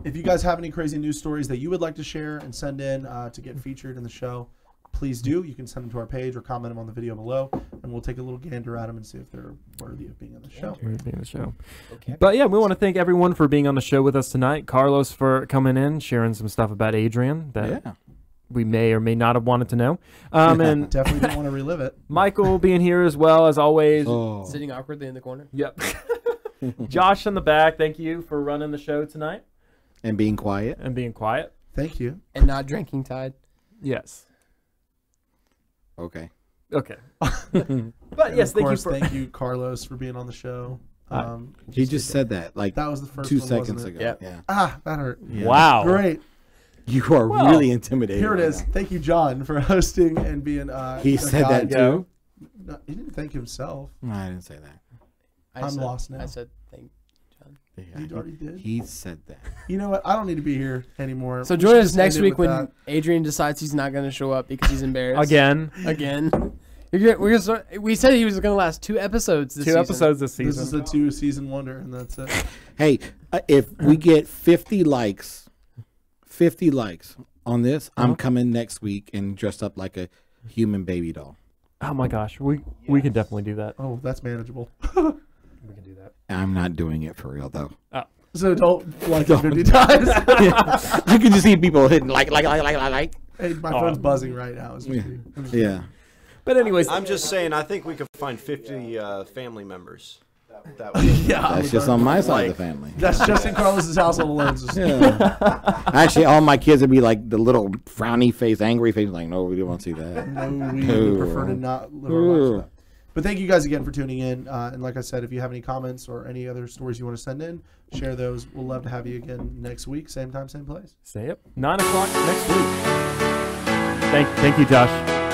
if you guys have any crazy news stories that you would like to share and send in to get featured in the show, please do. You can send them to our page or comment them on the video below, and we'll take a little gander at them and see if they're worthy of being on the show. We're being the show. Okay. But yeah, we want to thank everyone for being on the show with us tonight. Carlos for coming in, sharing some stuff about Adrian that Yeah. we may or may not have wanted to know. And Definitely didn't want to relive it. Michael being here as well, as always. Oh. Sitting awkwardly in the corner. Yep. Josh in the back, thank you for running the show tonight And being quiet. and being quiet. Thank you. And not drinking Tide. Yes. Okay. Okay. But And yes, of thank you course, for. thank you, Carlos, for being on the show. He just said that like that was the first 2 one, seconds wasn't it? ago. Yep. Yeah. Ah, that hurt. Wow. Great. You are Well, really intimidating. Here it right is. now. Thank you, John, for hosting and being. He a said guide. that too. No, he didn't thank himself. No, I didn't say that. I'm said, lost now. I said thank John. Yeah, You already did. He said that. You know what? I don't need to be here anymore. So We join should us just next end it week with when that. Adrian decides he's not going to show up because he's embarrassed. Again. We said he was going to last 2 episodes this 2 season. episodes this This season. is a 2-season wonder, and that's it. Hey, if we get 50 likes on this, I'm coming next week and dressed up like a human baby doll. Oh my gosh, we can definitely do that. Oh, that's manageable. We can do that. I'm not doing it for real though. So don't like it 50 times. I can just see people hitting like. Hey, my phone's buzzing right now. It's just Yeah. But anyways, I'm just saying, I think we could find 50 family members. That would yeah, That's just on my side of the family. That's just in Carlos's household alone. It's just- Yeah. Actually, all my kids would be like the little frowny face, angry face. Like, no, we don't want to see that. No, we Ooh. would prefer to not live our lives like that. But thank you guys again for tuning in. And like I said, if you have any comments or any other stories you want to send in, share those. We'll love to have you again next week, same time, same place. say it. 9 o'clock next week. Thank you, Josh.